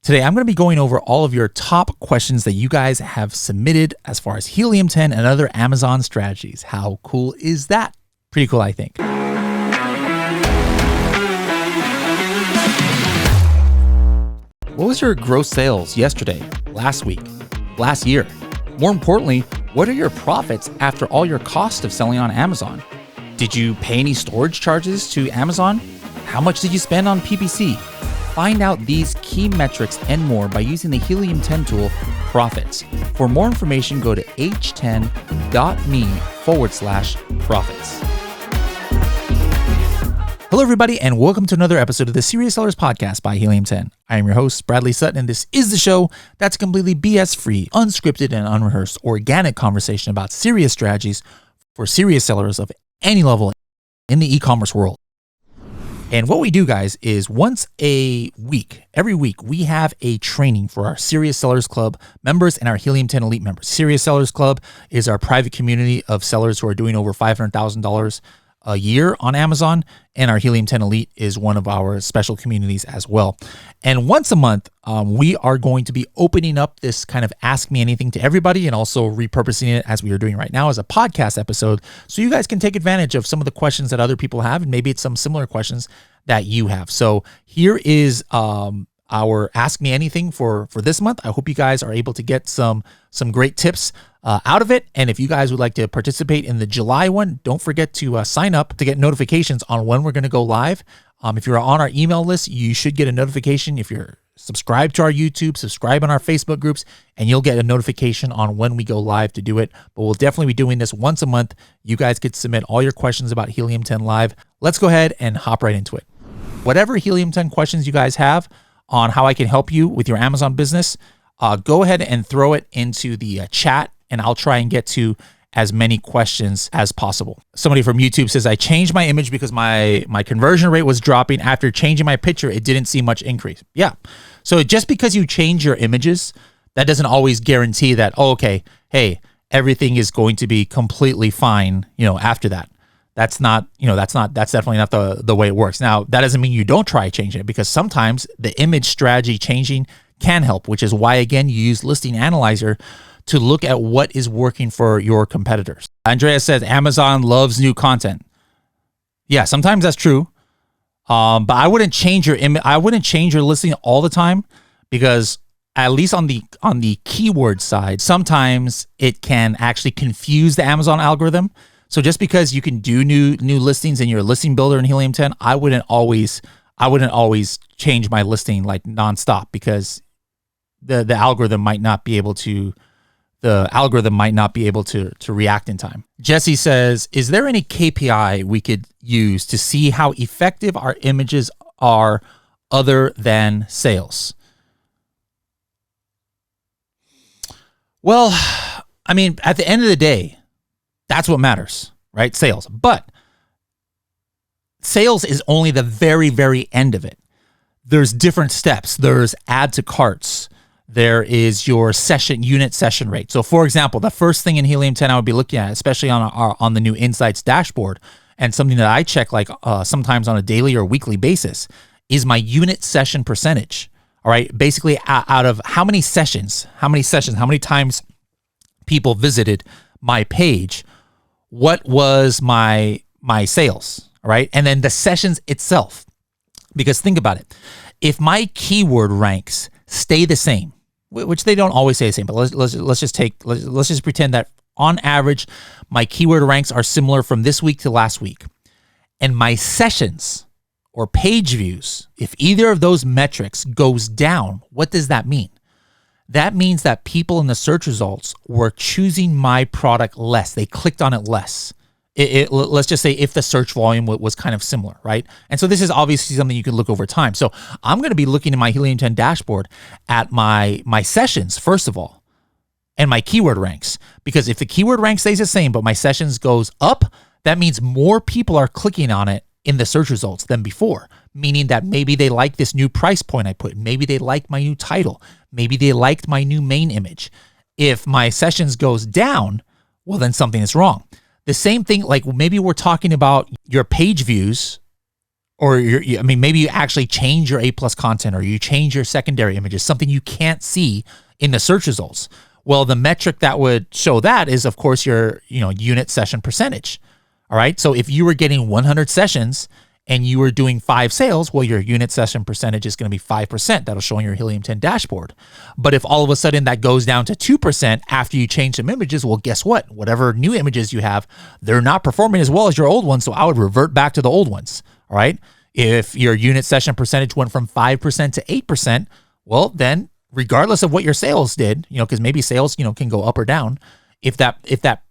Today, I'm going to be going over all of your top questions that you guys have submitted as far as Helium 10 and other Amazon strategies. How cool is that? Pretty cool, I think. What was your gross sales yesterday, last week, last year? More importantly, what are your profits after all your cost of selling on Amazon? Did you pay any storage charges to Amazon? How much did you spend on PPC? Find out these key metrics and more by using the Helium 10 tool, Profits. For more information, go to h10.me/profits. Hello, everybody, and welcome to another episode of the Serious Sellers Podcast by Helium 10. I am your host, Bradley Sutton, and this is the show that's completely BS-free, unscripted, and unrehearsed, organic conversation about serious strategies for serious sellers of any level in the e-commerce world. And what we do, guys, is once a week, every week, we have a training for our Serious Sellers Club members and our Helium 10 Elite members. Serious Sellers Club is our private community of sellers who are doing over $500,000 a year on Amazon, and our Helium 10 Elite is one of our special communities as well. And once a month, we are going to be opening up this kind of Ask Me Anything to everybody and also repurposing it as we are doing right now as a podcast episode, so you guys can take advantage of some of the questions that other people have, and maybe it's some similar questions that you have. So here is our Ask Me Anything for this month. I hope you guys are able to get some great tips out of it. And if you guys would like to participate in the July one, don't forget to sign up to get notifications on when we're going to go live. If you're on our email list, you should get a notification. If you're subscribed to our YouTube, subscribe on our Facebook groups, and you'll get a notification on when we go live to do it. But we'll definitely be doing this once a month. You guys could submit all your questions about Helium 10 Live. Let's go ahead and hop right into it. Whatever Helium 10 questions you guys have on how I can help you with your Amazon business, go ahead and throw it into the chat, and I'll try and get to as many questions as possible. Somebody from YouTube says, I changed my image because my conversion rate was dropping. After changing my picture, it didn't see much increase. Yeah. So just because you change your images, that doesn't always guarantee that, oh, okay, hey, everything is going to be completely fine, after that. That's definitely not the way it works. Now, that doesn't mean you don't try changing it, because sometimes the image strategy changing can help, which is why, again, you use Listing Analyzer to look at what is working for your competitors. Andrea says Amazon loves new content. Yeah, sometimes that's true. But I wouldn't change your image. I wouldn't change your listing all the time, because at least on the keyword side, sometimes it can actually confuse the Amazon algorithm. So just because you can do new listings in your listing builder in Helium 10, I wouldn't always change my listing like nonstop, because the algorithm might not be able to react in time. Jesse says, is there any KPI we could use to see how effective our images are other than sales? Well, I mean, at the end of the day, that's what matters, right? Sales. But sales is only the very, very end of it. There's different steps. There's add to carts. There is your unit session rate. So for example, the first thing in Helium 10 I would be looking at, especially on the new Insights dashboard, and something that I check like sometimes on a daily or weekly basis, is my unit session percentage. All right. Basically, out of how many times people visited my page, what was my sales, all right? And then the sessions itself. Because think about it. If my keyword ranks stay the same, which they don't always stay the same, but let's just pretend that on average, my keyword ranks are similar from this week to last week. And my sessions or page views, if either of those metrics goes down, what does that mean? That means that people in the search results were choosing my product less. They clicked on it less. Let's just say if the search volume was kind of similar, right? And so this is obviously something you can look over time. So I'm going to be looking in my Helium 10 dashboard at my sessions, first of all, and my keyword ranks. Because if the keyword rank stays the same, but my sessions goes up, that means more people are clicking on it in the search results than before, meaning that maybe they like this new price point I put. Maybe they like my new title. Maybe they liked my new main image. If my sessions goes down, well, then something is wrong. The same thing, like maybe we're talking about your page views or maybe you actually change your A+ content, or you change your secondary images, something you can't see in the search results. Well, the metric that would show that is, of course, your unit session percentage. All right. So if you were getting 100 sessions and you were doing 5 sales, well, your unit session percentage is going to be 5%. That'll show on your Helium 10 dashboard. But if all of a sudden that goes down to 2% after you change some images, well, guess what? Whatever new images you have, they're not performing as well as your old ones. So I would revert back to the old ones. All right. If your unit session percentage went from 5% to 8%, well, then regardless of what your sales did, because maybe sales, can go up or down. If that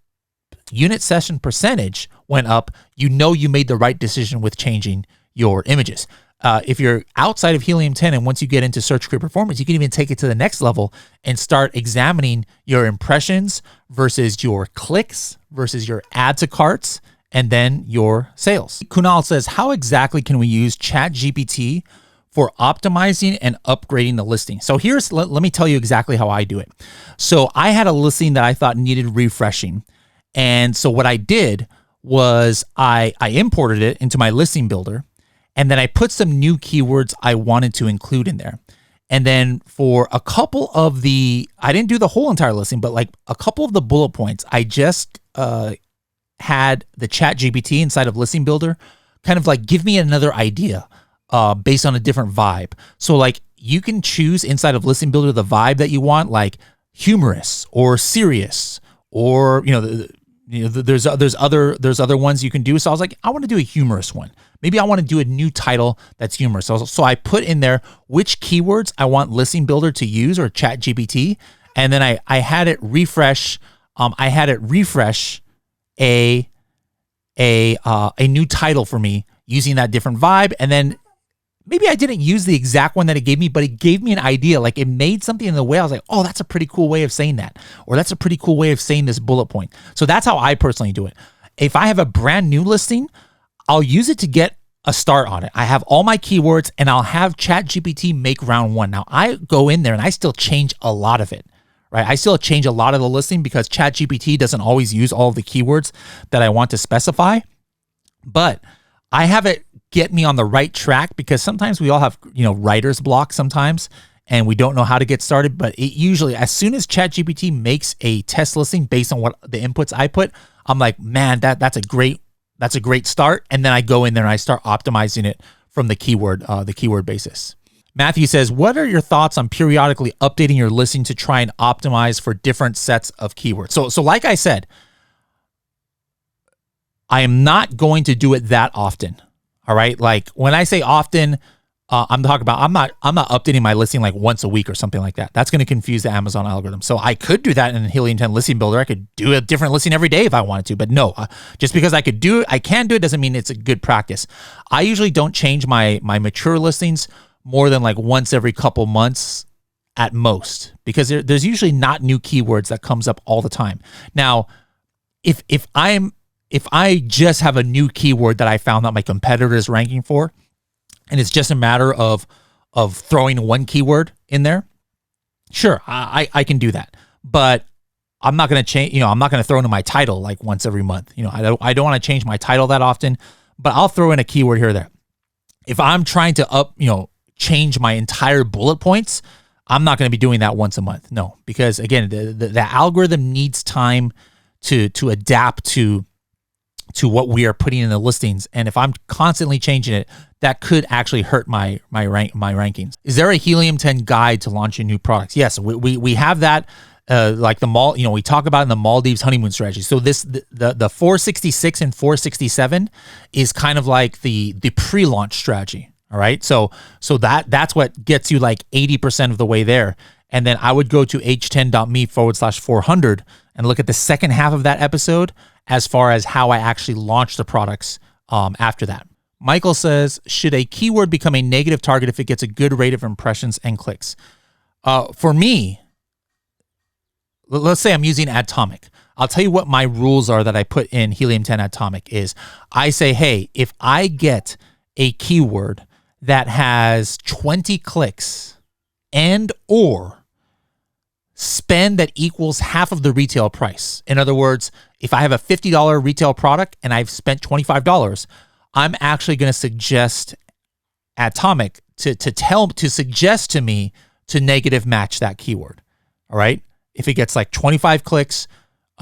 unit session percentage went up, you made the right decision with changing your images. If you're outside of Helium 10 and once you get into search query performance, you can even take it to the next level and start examining your impressions versus your clicks versus your add to carts and then your sales. Kunal says, how exactly can we use ChatGPT for optimizing and upgrading the listing? So let me tell you exactly how I do it. So I had a listing that I thought needed refreshing. And so what I did was I imported it into my listing builder, and then I put some new keywords I wanted to include in there. And then for a couple of I didn't do the whole entire listing, but like a couple of the bullet points, I just had the ChatGPT inside of listing builder kind of like give me another idea based on a different vibe. So like you can choose inside of listing builder the vibe that you want, like humorous or serious, or there's other ones you can do. So I was like, I want to do a humorous one. Maybe I want to do a new title that's humorous. So I put in there which keywords I want listing builder to use, or ChatGPT, and then I had it refresh. A new title for me using that different vibe. And then maybe I didn't use the exact one that it gave me, but it gave me an idea. Like it made something in the way I was like, oh, that's a pretty cool way of saying that. Or that's a pretty cool way of saying this bullet point. So that's how I personally do it. If I have a brand new listing, I'll use it to get a start on it. I have all my keywords and I'll have ChatGPT make round 1. Now I go in there and I still change a lot of it. Right? I still change a lot of the listing because ChatGPT doesn't always use all of the keywords that I want to specify. But I have it get me on the right track, because sometimes we all have, writer's block sometimes, and we don't know how to get started. But it usually, as soon as ChatGPT makes a test listing based on what the inputs I put, I'm like, man, that's a great start. And then I go in there and I start optimizing it from the keyword basis. Matthew says, what are your thoughts on periodically updating your listing to try and optimize for different sets of keywords? So like I said, I am not going to do it that often. All right. Like when I say often, I'm talking about, I'm not updating my listing like once a week or something like that. That's going to confuse the Amazon algorithm. So I could do that in Helium 10 listing builder. I could do a different listing every day if I wanted to, but no, just because I can do it doesn't mean it's a good practice. I usually don't change my mature listings more than like once every couple months at most, because there's usually not new keywords that comes up all the time. Now, if I just have a new keyword that I found that my competitor is ranking for, and it's just a matter of throwing one keyword in there, sure, I can do that. But I'm not going to change, I'm not going to throw into my title like once every month. I don't want to change my title that often, but I'll throw in a keyword here or there. If I'm trying to change my entire bullet points, I'm not going to be doing that once a month. No, because again, the algorithm needs time to adapt to what we are putting in the listings. And if I'm constantly changing it, that could actually hurt my rankings. Is there a Helium 10 guide to launching new products? Yes, we have that. Like we talk about in the Maldives honeymoon strategy. So the 466 and 467 is kind of like the pre-launch strategy. All right. So that's what gets you like 80% of the way there. And then I would go to h10.me/400 and look at the second half of that episode as far as how I actually launch the products after that. Michael says, should a keyword become a negative target if it gets a good rate of impressions and clicks? For me, let's say I'm using Atomic. I'll tell you what my rules are that I put in Helium 10 Atomic is I say, hey, if I get a keyword that has 20 clicks and or spend that equals half of the retail price. In other words, if I have a $50 retail product and I've spent $25, I'm actually going to suggest Atomic to suggest to me to negative match that keyword. All right. If it gets like 25 clicks,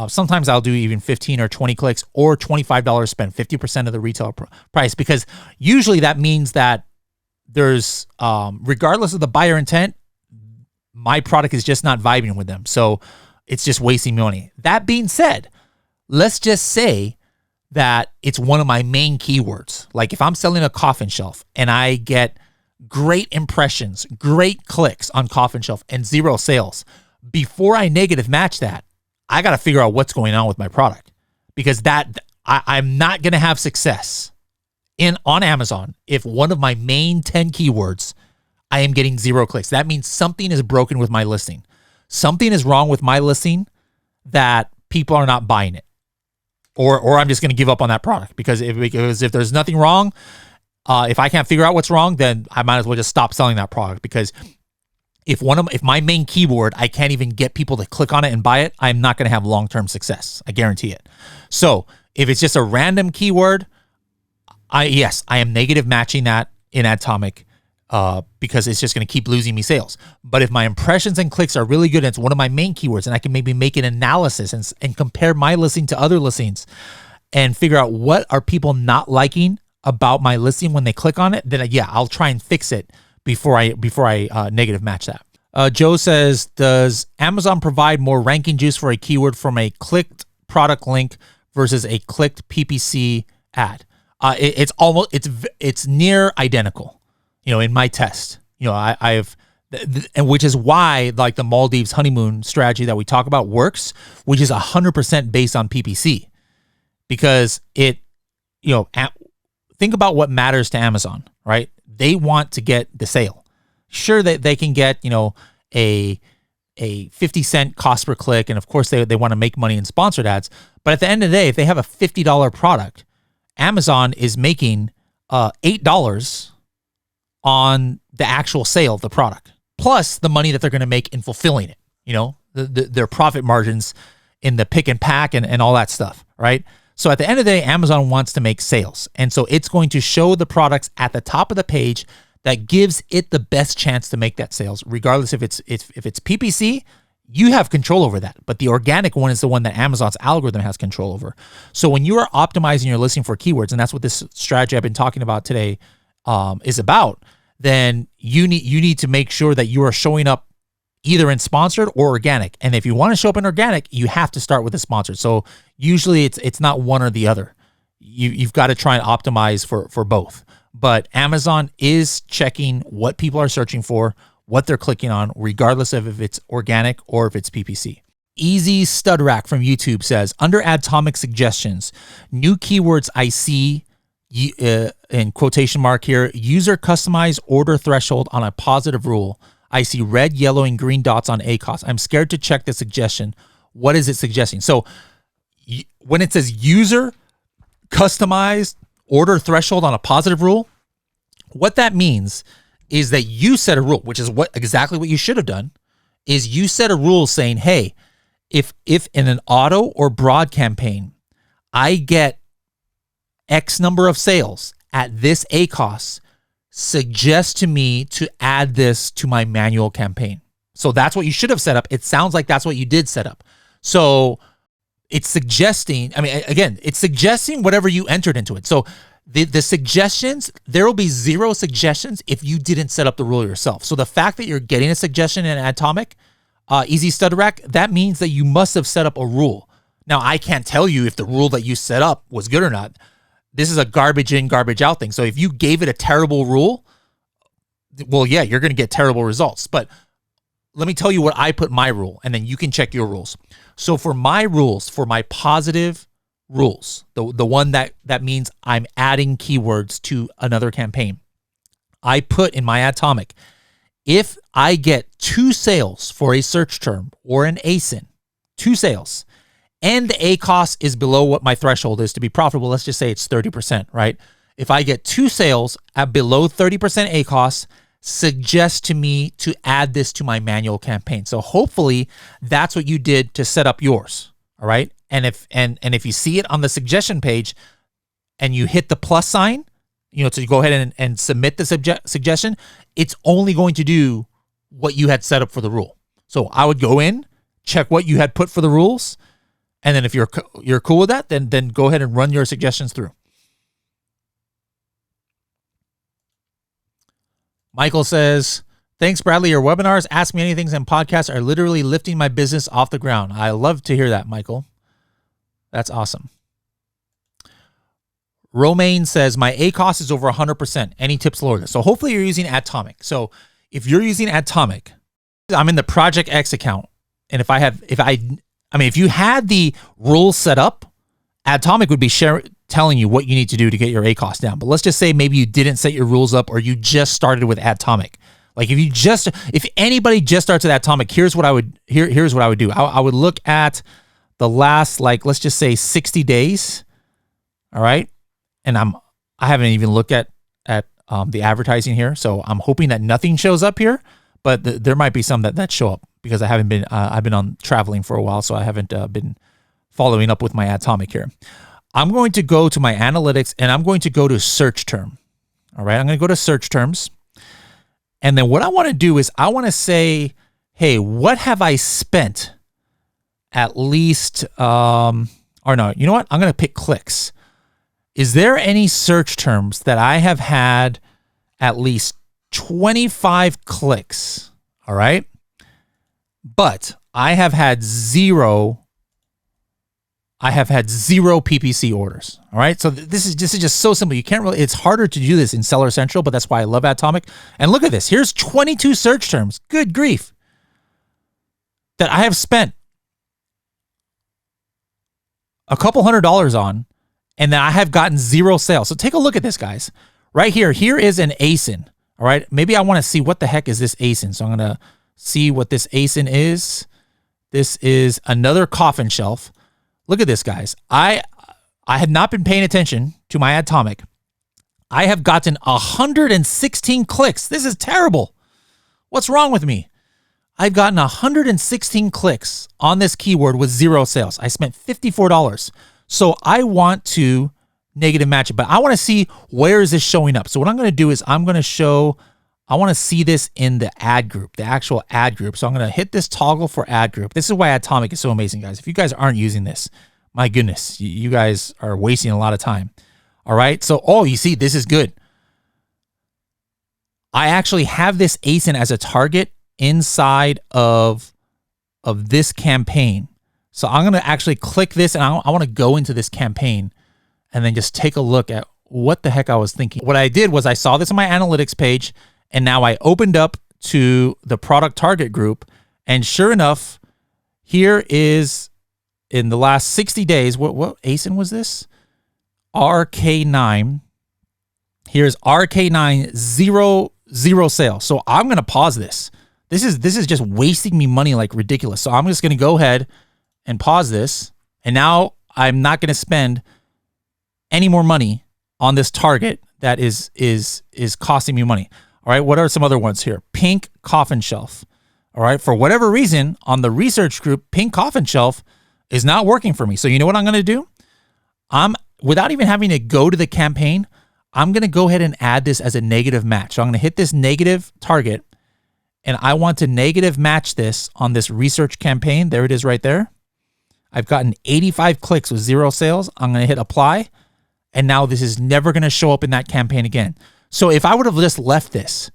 sometimes I'll do even 15 or 20 clicks or $25 spent, 50% of the retail price, because usually that means that there's, regardless of the buyer intent, my product is just not vibing with them. So it's just wasting money. That being said, let's just say that it's one of my main keywords. Like if I'm selling a coffin shelf and I get great impressions, great clicks on coffin shelf and 0 sales, before I negative match that, I got to figure out what's going on with my product, because I'm not going to have success on Amazon if one of my main 10 keywords, I am getting 0 clicks. That means something is broken with my listing. Something is wrong with my listing that people are not buying it. Or I'm just going to give up on that product, because if there's nothing wrong, if I can't figure out what's wrong, then I might as well just stop selling that product, because if my main keyword, I can't even get people to click on it and buy it, I'm not going to have long-term success. I guarantee it. So if it's just a random keyword, I am negative matching that in Atomic, because it's just going to keep losing me sales. But if my impressions and clicks are really good, and it's one of my main keywords, and I can maybe make an analysis and compare my listing to other listings and figure out what are people not liking about my listing when they click on it, then I'll try and fix it before I negative match that. Joe says, does Amazon provide more ranking juice for a keyword from a clicked product link versus a clicked PPC ad? It's near identical, in my test. And which is why like the Maldives honeymoon strategy that we talk about works, which is 100% based on PPC, because think about what matters to Amazon, right? They want to get the sale. Sure, that they can get, a 50-cent cost per click. And of course they want to make money in sponsored ads. But at the end of the day, if they have a $50 product, Amazon is making $8 on the actual sale of the product, plus the money that they're going to make in fulfilling it, their profit margins in the pick and pack and all that stuff, right? So at the end of the day, Amazon wants to make sales. And so it's going to show the products at the top of the page that gives it the best chance to make that sales, regardless if it's PPC, you have control over that. But the organic one is the one that Amazon's algorithm has control over. So when you are optimizing your listing for keywords, and that's what this strategy I've been talking about today is about, then you need to make sure that you are showing up either in sponsored or organic. And if you want to show up in organic, you have to start with the sponsored. So usually it's not one or the other. You've got to try and optimize for both. But Amazon is checking what people are searching for, what they're clicking on, regardless of if it's organic or if it's PPC. Easy Stud Rack from YouTube says, under Atomic suggestions, new keywords I see, in quotation mark here, user customized order threshold on a positive rule. I see red, yellow, and green dots on ACOS. I'm scared to check the suggestion. What is it suggesting? So when it says user customized order threshold on a positive rule, what that means is that you set a rule, which is exactly what you should have done, is you set a rule saying, hey, if in an auto or broad campaign, I get X number of sales at this ACOS, suggest to me to add this to my manual campaign. So that's what you should have set up. It sounds like that's what you did set up. So it's suggesting, it's suggesting whatever you entered into it. So the suggestions, there will be 0 suggestions if you didn't set up the rule yourself. So the fact that you're getting a suggestion in Atomic, Easy Stud Rack, that means that you must have set up a rule. Now, I can't tell you if the rule that you set up was good or not. This is a garbage in, garbage out thing. So if you gave it a terrible rule, well, yeah, you're going to get terrible results. But let me tell you what I put my rule, and then you can check your rules. So for my rules, for my positive rules, the one that means I'm adding keywords to another campaign, I put in my Atomic, if I get 2 sales for a search term or an ASIN, 2 sales, and the ACOS is below what my threshold is to be profitable, let's just say it's 30%, right? If I get 2 sales at below 30% ACOS, suggest to me to add this to my manual campaign. So hopefully that's what you did to set up yours, all right? And if you see it on the suggestion page, and you hit the plus sign, to go ahead and submit the suggestion, it's only going to do what you had set up for the rule. So I would go in, check what you had put for the rules, and then if you're cool with that, then go ahead and run your suggestions through. Michael says, thanks, Bradley. Your webinars, Ask Me Anythings, and podcasts are literally lifting my business off the ground. I love to hear that, Michael. That's awesome. Romaine says, my ACOS is over 100%. Any tips lower this? So hopefully you're using Atomic. So if you're using Atomic, I'm in the Project X account. And if you had the rules set up, Atomic would be telling you what you need to do to get your ACOS down. But let's just say maybe you didn't set your rules up, or you just started with Atomic. Like if anybody just starts with Atomic, here's what I would do. I would look at the last, let's just say 60 days. All right. And I haven't even looked at the advertising here. So I'm hoping that nothing shows up here, but there might be some that show up because I haven't been, I've been on traveling for a while. So I haven't been following up with my Atomic here. I'm going to go to my analytics and I'm going to go to search term. All right. I'm going to go to search terms. And then what I want to do is I want to say, hey, what have I spent at least, or no, you know what? I'm going to pick clicks. Is there any search terms that I have had at least 25 clicks? All right. But I have had zero PPC orders. All right. So this is just so simple. You can't really, it's harder to do this in Seller Central, but that's why I love Atomic. And look at this. Here's 22 search terms. Good grief. That I have spent a couple $100s on, and then I have gotten zero sales. So take a look at this, guys. Right here. Here is an ASIN. All right. Maybe I want to see what the heck is this ASIN. So I'm going to see what this ASIN is. This is another coffin shelf. Look at this, guys. I had not been paying attention to my Atomic. I have gotten 116 clicks. This is terrible. What's wrong with me? I've gotten 116 clicks on this keyword with zero sales. I spent $54. So I want to negative match it, but I want to see where is this showing up. So what I'm going to do is I want to see this in the ad group, the actual ad group. So I'm going to hit this toggle for ad group. This is why Atomic is so amazing, guys. If you guys aren't using this, my goodness, you guys are wasting a lot of time. All right. So, you see, this is good. I actually have this ASIN as a target inside of this campaign. So I'm going to actually click this and I want to go into this campaign and then just take a look at what the heck I was thinking. What I did was I saw this on my analytics page, and now I opened up to the product target group, and sure enough, here is in the last 60 days, what ASIN was this? RK9. Here's RK9, zero sales. So I'm going to pause this. This is just wasting me money like ridiculous. So I'm just going to go ahead and pause this. And now I'm not going to spend any more money on this target that is costing me money. All right. What are some other ones here? Pink coffin shelf. All right. For whatever reason on the research group, pink coffin shelf is not working for me. So you know what I'm going to do? Without even having to go to the campaign, I'm going to go ahead and add this as a negative match. So I'm going to hit this negative target, and I want to negative match this on this research campaign. There it is right there. I've gotten 85 clicks with zero sales. I'm going to hit apply. And now this is never going to show up in that campaign again. So if I would have just left this,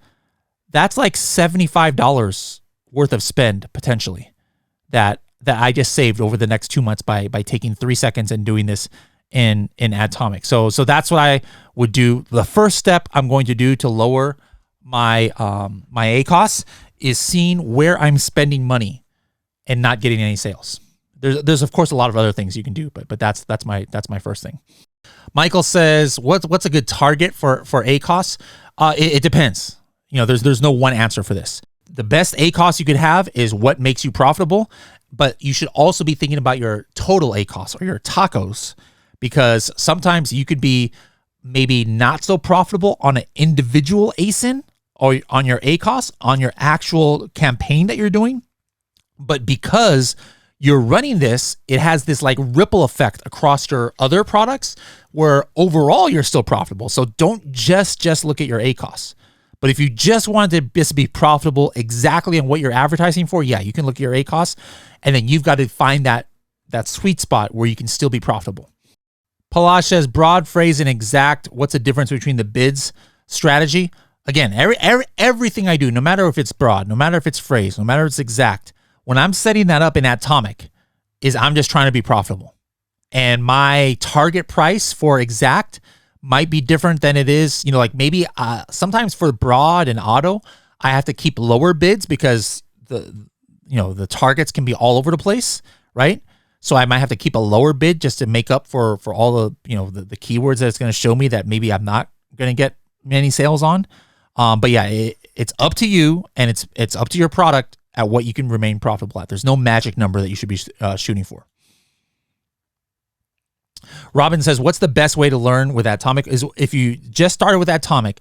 that's like $75 worth of spend potentially that I just saved over the next 2 months by taking 3 seconds and doing this in Atomic. So that's what I would do. The first step I'm going to do to lower my my ACOS is seeing where I'm spending money and not getting any sales. There's of course a lot of other things you can do, but that's my first thing. Michael says, what's a good target for ACOS? It depends. There's no one answer for this. The best ACOS you could have is what makes you profitable, but you should also be thinking about your total ACOS or your tacos, because sometimes you could be maybe not so profitable on an individual ASIN or on your ACOS, on your actual campaign that you're doing. But because you're running this, it has this like ripple effect across your other products where overall you're still profitable. So don't just look at your ACOS. But if you just wanted to just be profitable exactly on what you're advertising for, yeah, you can look at your ACOS, and then you've got to find that sweet spot where you can still be profitable. Palash says, broad, phrase, and exact. What's the difference between the bids strategy? Again, everything I do, no matter if it's broad, no matter if it's phrase, no matter if it's exact, when I'm setting that up in Atomic, is I'm just trying to be profitable. And my target price for exact might be different than it is, like maybe sometimes for broad and auto, I have to keep lower bids because the targets can be all over the place, right? So I might have to keep a lower bid just to make up for all the, the keywords that it's going to show me that maybe I'm not going to get many sales on. But yeah, it's up to you, and it's up to your product at what you can remain profitable at. There's no magic number that you should be shooting for. Robin says, what's the best way to learn with Atomic? Is if you just started with Atomic,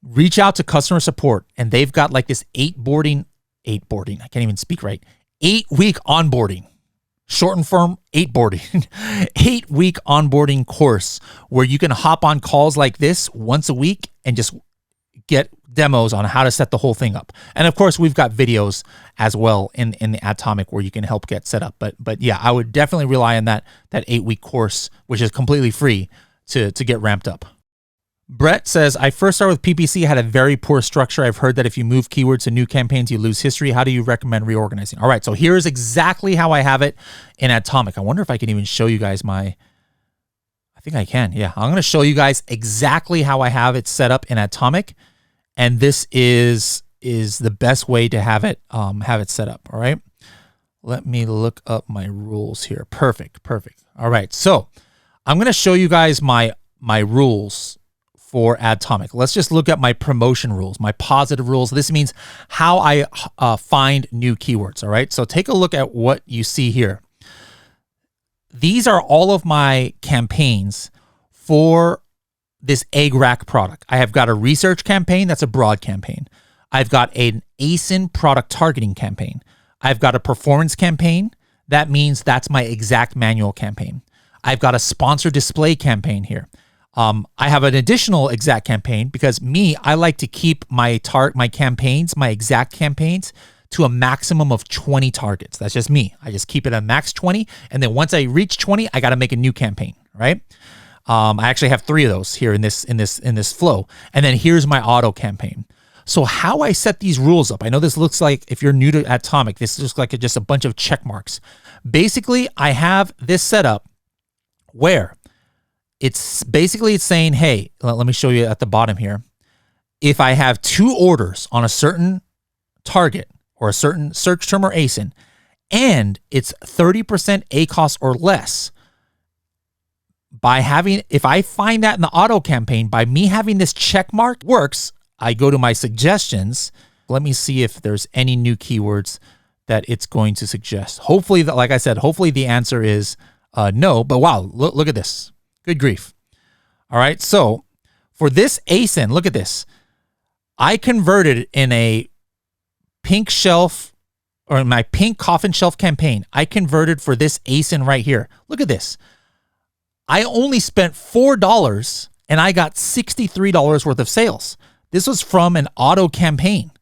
reach out to customer support, and they've got like this 8-week onboarding, shortened form 8-week onboarding course where you can hop on calls like this once a week and just get demos on how to set the whole thing up. And of course, we've got videos as well in the Atomic where you can help get set up. But yeah, I would definitely rely on that 8-week course, which is completely free to get ramped up. Brett says, I first started with PPC, had a very poor structure. I've heard that if you move keywords to new campaigns, you lose history. How do you recommend reorganizing? All right, so here's exactly how I have it in Atomic. I wonder if I can even show you guys I think I can. Yeah, I'm going to show you guys exactly how I have it set up in Atomic. And this is the best way to have it set up. All right. Let me look up my rules here. Perfect. All right. So I'm going to show you guys my rules for Atomic. Let's just look at my promotion rules, my positive rules. This means how I find new keywords. All right. So take a look at what you see here. These are all of my campaigns for this egg rack product. I have got a research campaign. That's a broad campaign. I've got an ASIN product targeting campaign. I've got a performance campaign. That means that's my exact manual campaign. I've got a sponsor display campaign here. I have an additional exact campaign because I like to keep my campaigns, my exact campaigns, to a maximum of 20 targets. That's just me. I just keep it at max 20. And then once I reach 20, I got to make a new campaign, right? I actually have 3 of those here in this flow. And then here's my auto campaign. So how I set these rules up, I know this looks like, if you're new to Atomic, this looks like just a bunch of check marks. Basically, I have this set up where it's saying, hey, let me show you at the bottom here. If I have 2 orders on a certain target or a certain search term or ASIN, and it's 30% ACOS or less, if I find that in the auto campaign, by me having this check mark works, I go to my suggestions. Let me see if there's any new keywords that it's going to suggest. Hopefully, like I said, hopefully the answer is no, but wow, look at this. Good grief. All right, so for this ASIN, look at this. I converted in a pink shelf, or in my pink coffin shelf campaign, I converted for this ASIN right here. Look at this. I only spent $4 and I got $63 worth of sales. This was from an auto campaign,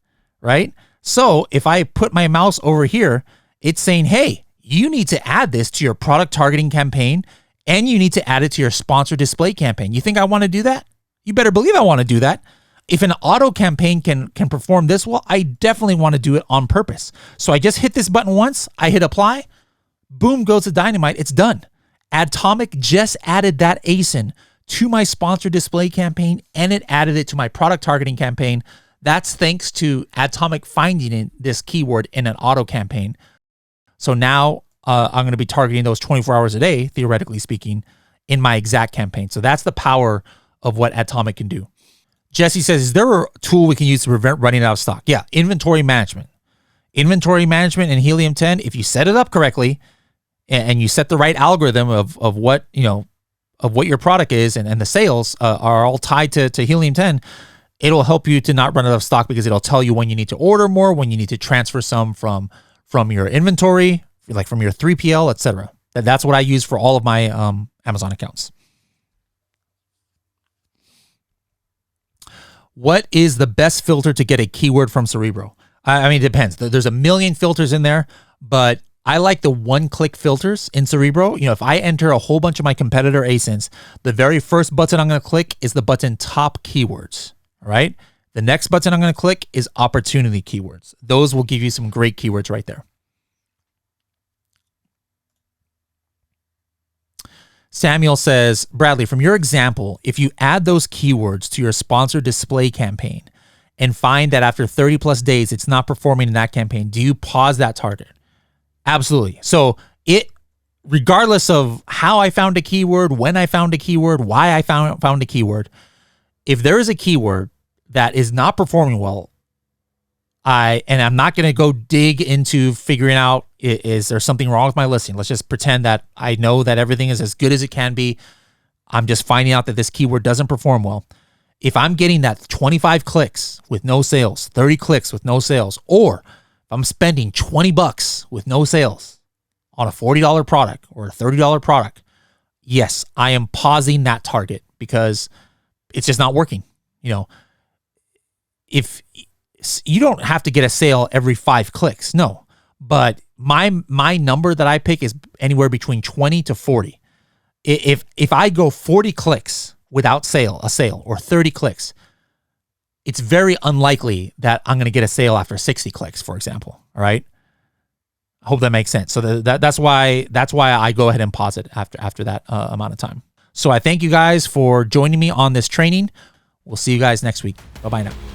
right? So if I put my mouse over here, it's saying, hey, you need to add this to your product targeting campaign, and you need to add it to your sponsor display campaign. You think I want to do that? You better believe I want to do that. If an auto campaign can perform this well, I definitely want to do it on purpose. So I just hit this button once, I hit apply, boom goes the dynamite, it's done. Atomic just added that ASIN to my sponsor display campaign, and it added it to my product targeting campaign. That's thanks to Atomic finding this keyword in an auto campaign. So now I'm going to be targeting those 24 hours a day, theoretically speaking, in my exact campaign. So that's the power of what Atomic can do. Jesse says, is there a tool we can use to prevent running out of stock? Yeah, inventory management. Inventory management in Helium 10, if you set it up correctly, and you set the right algorithm of what your product is, and the sales are all tied to Helium 10, it'll help you to not run out of stock because it'll tell you when you need to order more, when you need to transfer some from your inventory like from your 3PL, etc. That's what I use for all of my Amazon accounts. What is the best filter to get a keyword from Cerebro? I mean, it depends. There's a million filters in there, but I like the one-click filters in Cerebro. If I enter a whole bunch of my competitor ASINs, the very first button I'm going to click is the button top keywords, all right? The next button I'm going to click is opportunity keywords. Those will give you some great keywords right there. Samuel says, Bradley, from your example, if you add those keywords to your sponsored display campaign and find that after 30 plus days, it's not performing in that campaign, do you pause that target? Absolutely. So regardless of how I found a keyword, when I found a keyword, why I found a keyword, if there is a keyword that is not performing well, I'm not going to go dig into figuring out, is there something wrong with my listing? Let's just pretend that I know that everything is as good as it can be. I'm just finding out that this keyword doesn't perform well. If I'm getting that 25 clicks with no sales, 30 clicks with no sales, or if I'm spending $20 with no sales on a $40 product or a $30 product, yes, I am pausing that target because it's just not working. If you don't have to get a sale every 5 clicks, no, but my number that I pick is anywhere between 20 to 40. If I go 40 clicks without a sale, or 30 clicks, it's very unlikely that I'm going to get a sale after 60 clicks, for example. All right. I hope that makes sense. So that's why I go ahead and pause it after that amount of time. So I thank you guys for joining me on this training. We'll see you guys next week. Bye-bye now.